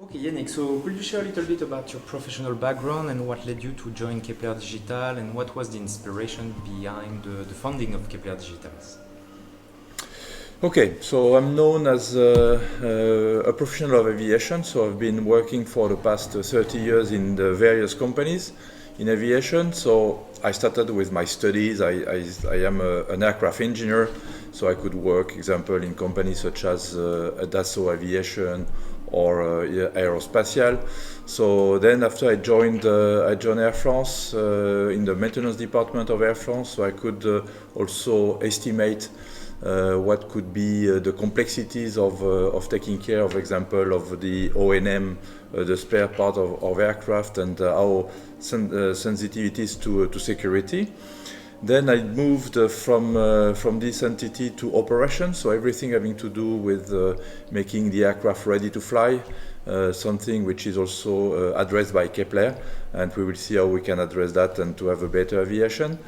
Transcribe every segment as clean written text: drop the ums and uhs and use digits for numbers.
Okay, Yannick, so could you share a little bit about your professional background and what led you to join Kepler Digital and what was the inspiration behind the founding of Kepler Digitals? Okay, so I'm known as a professional of aviation, so I've been working for the past 30 years in the various companies in aviation. So I started with my studies. I am an aircraft engineer, so I could work, example, in companies such as Dassault Aviation or Aerospatial. So then after I joined Air France in the maintenance department of Air France, so I could also estimate what could be the complexities of taking care, of example, of the O&M, the spare part of aircraft, and how sensitivities to security. Then I moved from this entity to operations, so everything having to do with making the aircraft ready to fly, something which is also addressed by Kepler, and we will see how we can address that and to have a better aviation.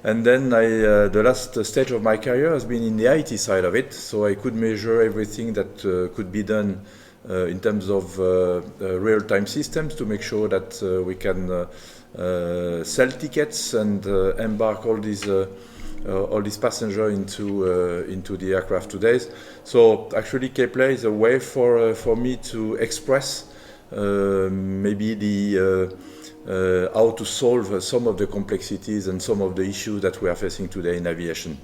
And then the last stage of my career has been in the IT side of it, so I could measure everything that could be done in terms of real-time systems to make sure that we can sell tickets and embark all these passengers into the aircraft today. So actually, Kepler is a way for me to express maybe the how to solve some of the complexities and some of the issues that we are facing today in aviation.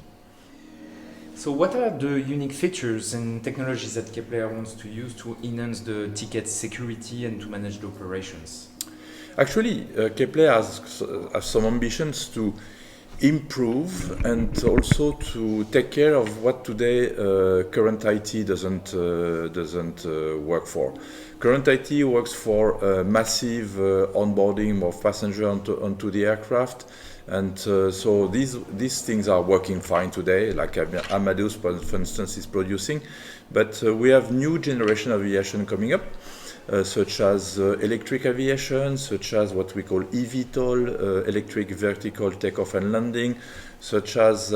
So what are the unique features and technologies that Kepler wants to use to enhance the ticket security and to manage the operations? Actually, Kepler has some ambitions to improve and also to take care of what today current IT doesn't work for. Current IT works for massive onboarding of passengers onto the aircraft, and so these things are working fine today, like Amadeus, for instance, is producing. But we have new generation of aviation coming up, such as electric aviation, such as what we call eVTOL, electric vertical takeoff and landing, such as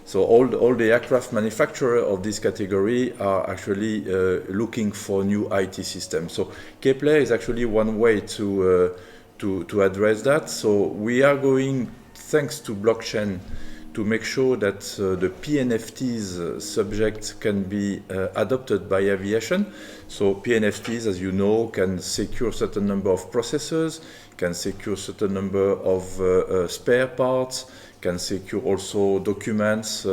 so all the aircraft manufacturers of this category are actually looking for new IT systems. So Kepler is actually one way to address that. So we are going, thanks to blockchain, to make sure that the pNFTs subject can be adopted by aviation. So pNFTs, as you know, can secure a certain number of processors, can secure a certain number of spare parts, can secure also documents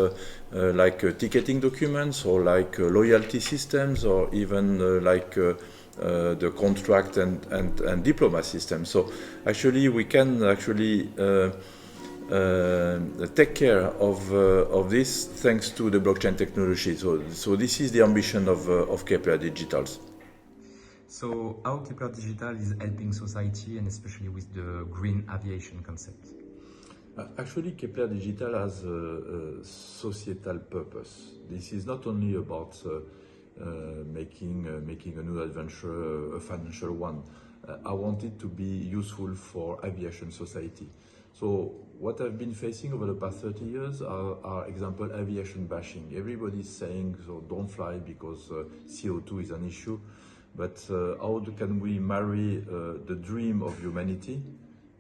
like ticketing documents or like loyalty systems or even like the contract and diploma system. So actually we can actually take care of this thanks to the blockchain technology. So this is the ambition of Kepler Digitals. So how Kepler Digital is helping society and especially with the green aviation concept? Actually, Kepler Digital has a societal purpose. This is not only about making a new adventure a financial one. I want it to be useful for aviation society. So what I've been facing over the past 30 years are example, aviation bashing. Everybody's saying, so don't fly because CO2 is an issue. But how can we marry the dream of humanity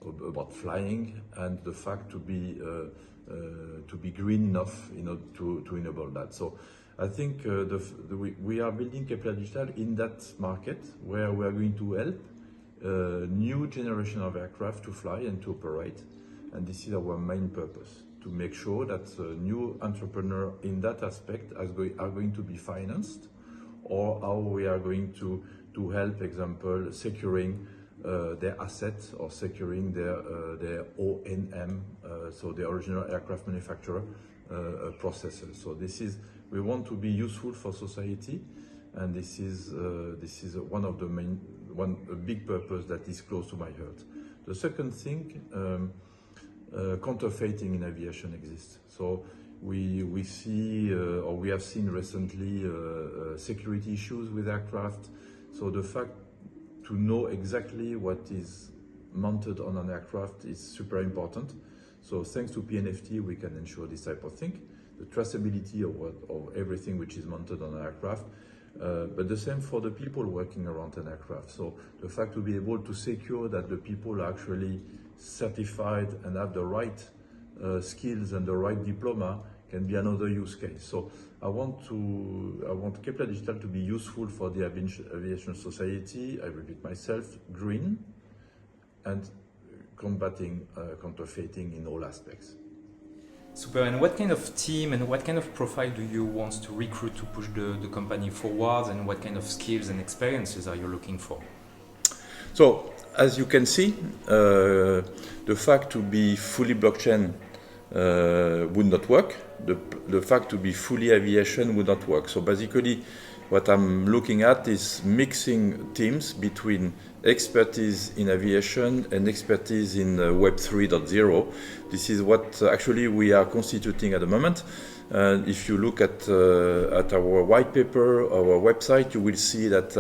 about flying and the fact to be green enough, to enable that? So I think we are building Kepler Digital in that market where we are going to help new generation of aircraft to fly and to operate. And this is our main purpose, to make sure that new entrepreneurs in that aspect are going to be financed, or how we are going to help, example, securing their assets or securing their O&M, so the original aircraft manufacturer processes. So we want to be useful for society, and this is one of the a big purpose that is close to my heart. The second thing, counterfeiting in aviation exists. So we see or we have seen recently security issues with aircraft. So the fact to know exactly what is mounted on an aircraft is super important. So thanks to pNFT, we can ensure this type of thing, the traceability of everything which is mounted on an aircraft. but the same for the people working around an aircraft. So the fact to be able to secure that the people are actually certified and have the right skills and the right diploma can be another use case. So I want Kepler Digital to be useful for the aviation society. I repeat myself, green, and combating counterfeiting in all aspects. Super. And what kind of team and what kind of profile do you want to recruit to push the company forward, and what kind of skills and experiences are you looking for? So, as you can see, the fact to be fully blockchain would not work. The fact to be fully aviation would not work. So basically, what I'm looking at is mixing teams between expertise in aviation and expertise in Web 3.0. This is what actually we are constituting at the moment. If you look at our white paper, our website, you will see that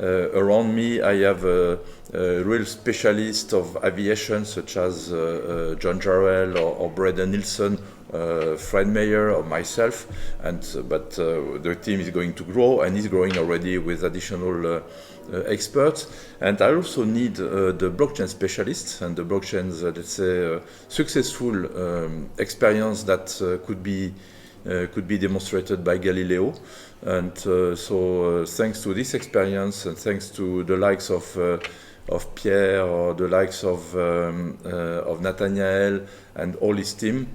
around me I have a real specialist of aviation, such as John Jarrell or Braden Nilsson, Fred Mayer or myself, but the team is going to grow and is growing already with additional experts. And I also need the blockchain specialists and the blockchain's, let's say, successful experience that could be demonstrated by Galileo. And so thanks to this experience and thanks to the likes of Pierre or the likes of Nathaniel and all his team,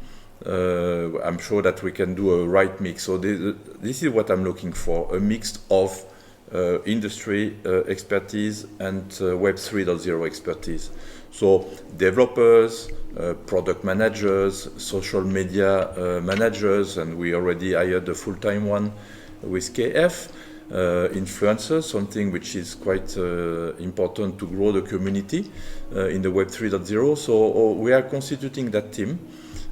I'm sure that we can do a right mix. So this is what I'm looking for, a mix of industry expertise and Web 3.0 expertise. So developers, product managers, social media managers, and we already hired a full-time one with KF, influencers, something which is quite important to grow the community in the Web 3.0. So we are constituting that team.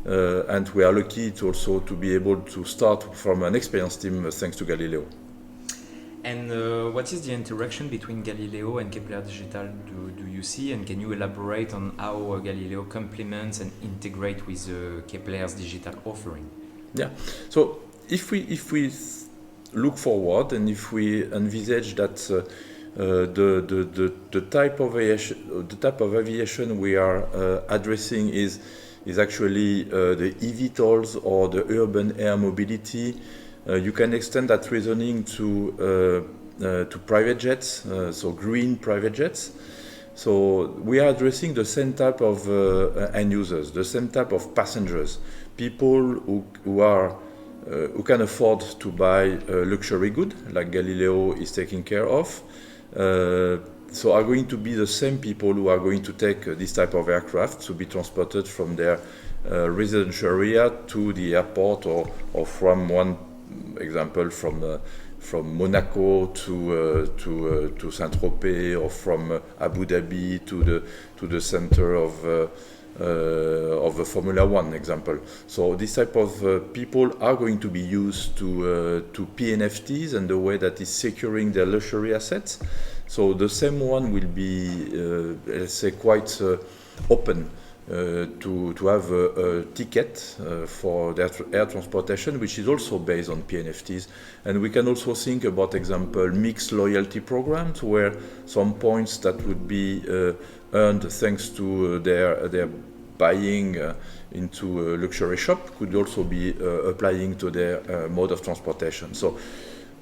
And we are lucky to also to be able to start from an experienced team thanks to Galileo. And what is the interaction between Galileo and Kepler Digital do you see, and can you elaborate on how Galileo complements and integrate with Kepler's digital offering? Yeah, so if we look forward and if we envisage that the type of aviation we are addressing is actually the eVTOLs or the urban air mobility. You can extend that reasoning to private jets, so green private jets. So we are addressing the same type of end users, the same type of passengers, people who can afford to buy luxury good, like Galileo is taking care of. So are going to be the same people who are going to take this type of aircraft to be transported from their residential area to the airport, or from one example from Monaco to Saint-Tropez, or from Abu Dhabi to the center of a Formula One example. So this type of people are going to be used to pNFTs and the way that is securing their luxury assets. So the same one will be, let's say, quite open to have a ticket for their air transportation, which is also based on pNFTs. And we can also think about, example, mixed loyalty programs, where some points that would be earned thanks to their buying into a luxury shop could also be applying to their mode of transportation. So,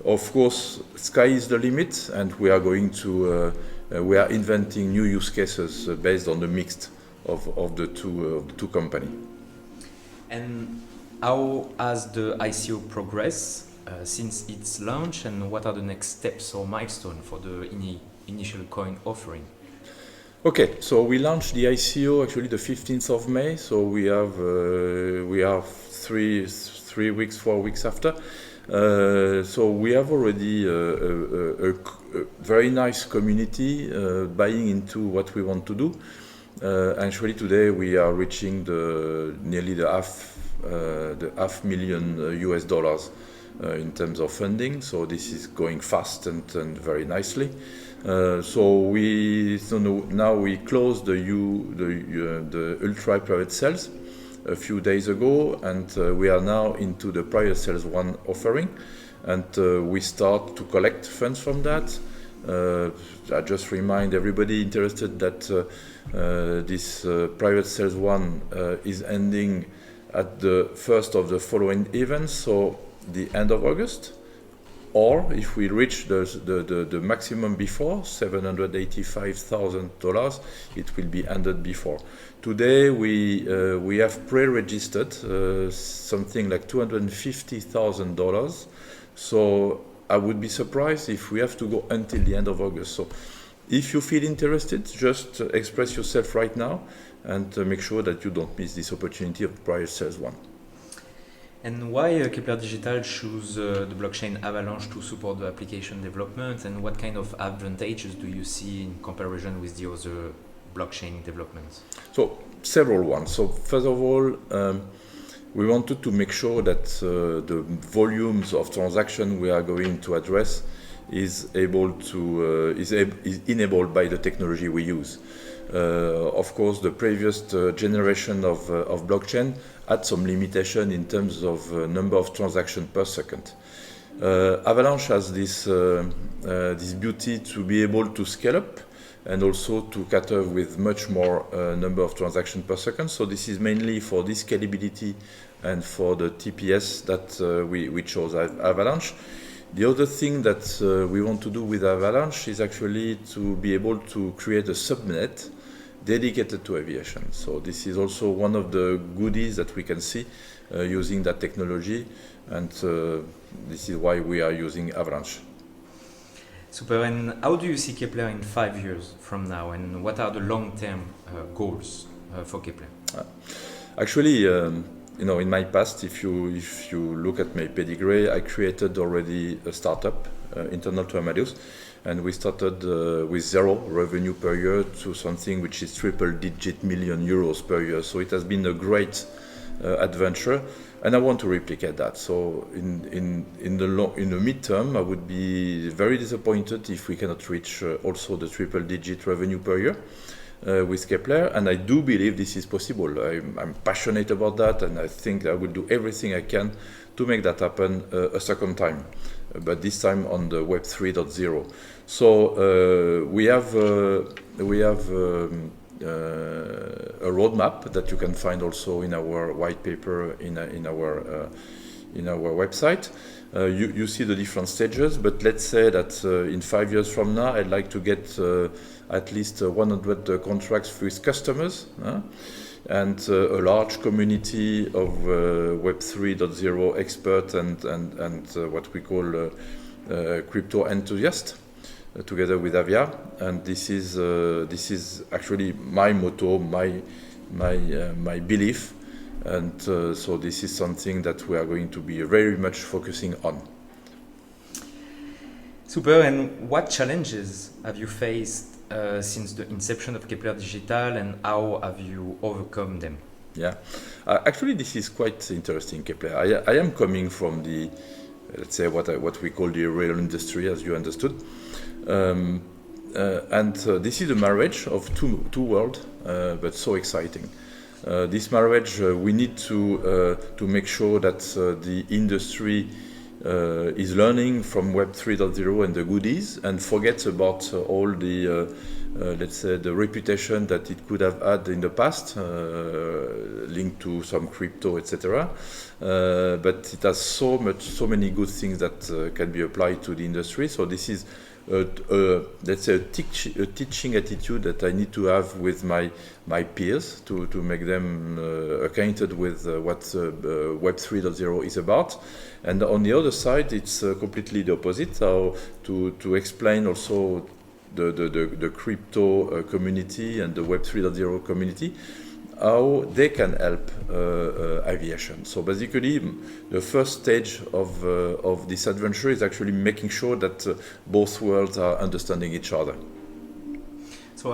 of course, sky is the limit, and we are going to we are inventing new use cases based on the mix of the two companies. And how has the ICO progressed since its launch, and what are the next steps or milestones for the initial coin offering? Okay, so we launched the ICO actually the 15th of May. So we have 4 weeks after. So we have already a very nice community buying into what we want to do. Actually, today we are reaching nearly the $500,000 US in terms of funding. So this is going fast and very nicely. So now we closed the ultra private sales a few days ago, and we are now into the private sales one offering. and we start to collect funds from that. I just remind everybody interested that this private sales one is ending at the first of the following events, so the end of August, or if we reach the maximum before $785,000, it will be ended before. Today we have pre-registered something like $250,000. So I would be surprised if we have to go until the end of August. So if you feel interested, just express yourself right now and make sure that you don't miss this opportunity of private sales one. And why Kepler Digital choose the blockchain Avalanche to support the application development, and what kind of advantages do you see in comparison with the other blockchain developments? So several ones. So first of all, we wanted to make sure that the volumes of transaction we are going to address is enabled by the technology we use. Of course, the previous generation of blockchain had some limitation in terms of number of transactions per second. Avalanche has this beauty to be able to scale up and also to cater with much more number of transactions per second. So this is mainly for this scalability and for the TPS that we chose Avalanche. The other thing that we want to do with Avalanche is actually to be able to create a subnet dedicated to aviation. So this is also one of the goodies that we can see using that technology, and this is why we are using Avalanche. Super. And how do you see Kepler in 5 years from now, and what are the long-term goals for Kepler? Actually, in my past, if you look at my pedigree, I created already a startup internal to Amadeus, and we started with 0 revenue per year to something which is triple-digit million euros per year. So it has been a great adventure, and I want to replicate that. So in the midterm, I would be very disappointed if we cannot reach also the triple-digit revenue per year with Kepler, and I do believe this is possible. I'm passionate about that, and I think I will do everything I can to make that happen a second time, but this time on the Web 3.0. So we have a roadmap that you can find also in our white paper in our website. You see the different stages, but let's say that in 5 years from now, I'd like to get at least 100 contracts with customers and a large community of Web 3.0 experts and what we call crypto enthusiasts together with AVIA. And this is actually my motto, my belief. And so this is something that we are going to be very much focusing on. Super. And what challenges have you faced since the inception of Kepler Digital, and how have you overcome them? Yeah, actually this is quite interesting, Kepler. I am coming from the, let's say, what we call the rail industry, as you understood. And this is a marriage of two worlds, but so exciting. This marriage, we need to make sure that the industry is learning from Web 3.0 and the goodies, and forgets about all the, let's say, the reputation that it could have had in the past, linked to some crypto, etc. But it has so many good things that can be applied to the industry. So this is let's say a teaching attitude that I need to have with my peers to make them acquainted with what Web 3.0 is about. And on the other side, it's completely the opposite. So to explain also the crypto community and the Web 3.0 community, how they can help aviation. So basically, the first stage of this adventure is actually making sure that both worlds are understanding each other. So,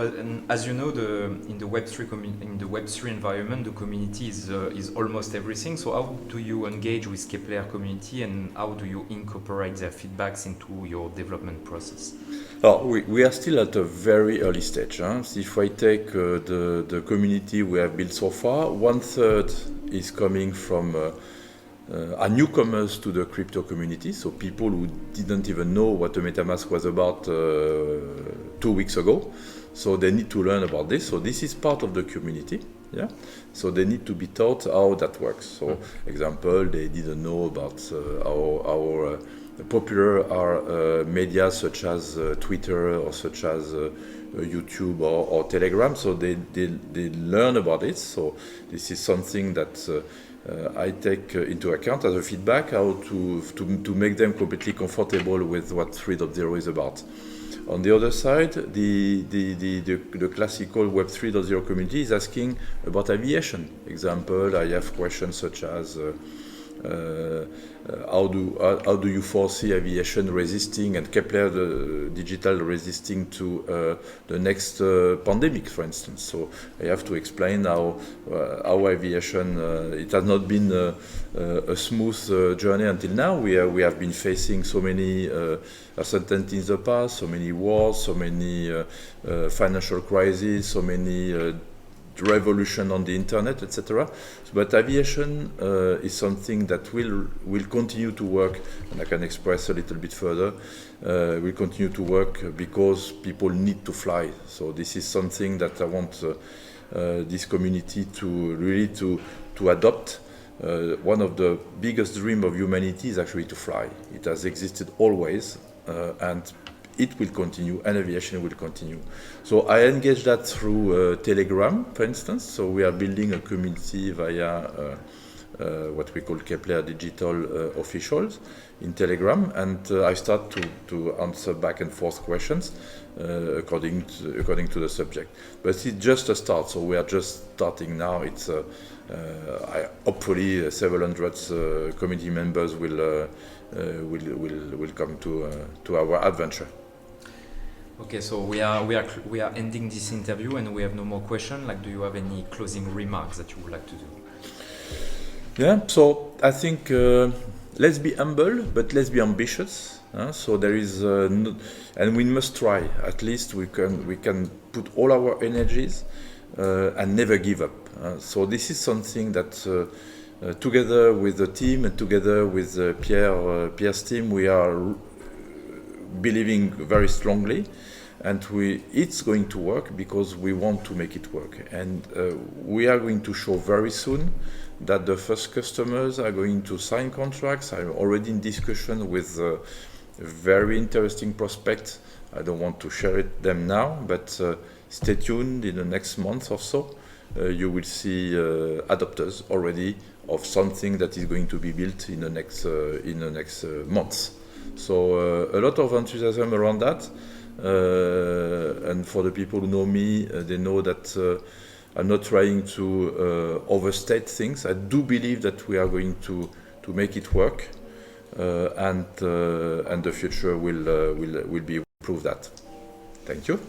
as you know, in the Web 3 environment, the community is almost everything. So, how do you engage with Kepler community, and how do you incorporate their feedbacks into your development process? We are still at a very early stage. If I take the community we have built so far, 1/3 is coming from are newcomers to the crypto community, so people who didn't even know what a MetaMask was about 2 weeks ago. So they need to learn about this. So this is part of the community. Yeah. So they need to be taught how that works. So, example, they didn't know about how popular are media such as Twitter or such as YouTube or Telegram. So they learn about it. So this is something that I take into account as a feedback, how to make them completely comfortable with what 3.0 is about. On the other side, the classical Web 3.0 community is asking about aviation. Example, I have questions such as how do you foresee aviation resisting and Kepler Digital resisting to the next pandemic, for instance. So I have to explain how aviation, it has not been a smooth journey until now. We have been facing so many uncertainties in the past, so many wars, so many financial crises, so many revolution on the internet, etc. But aviation is something that will continue to work, and I can express a little bit further, will continue to work because people need to fly. So this is something that I want this community to really to adopt. One of the biggest dreams of humanity is actually to fly. It has existed always, and it will continue, and aviation will continue. So I engage that through Telegram, for instance. So we are building a community via what we call Kepler Digital officials in Telegram, and I start to answer back and forth questions according to the subject. But it's just a start, so we are just starting now. It's hopefully several hundred community members will come to our adventure. Okay, so we are ending this interview and we have no more questions. Like, do you have any closing remarks that you would like to do? Yeah, so I think let's be humble, but let's be ambitious. So there is, and we must try. At least we can put all our energies and never give up. So this is something that together with the team and together with Pierre's team, we are believing very strongly, and it's going to work because we want to make it work. And we are going to show very soon that the first customers are going to sign contracts. I'm already in discussion with very interesting prospects. I don't want to share them now, but stay tuned. In the next month or so, you will see adopters already of something that is going to be built in the next months. So a lot of enthusiasm around that, and for the people who know me, they know that I'm not trying to overstate things. I do believe that we are going to make it work, and the future will prove that. Thank you.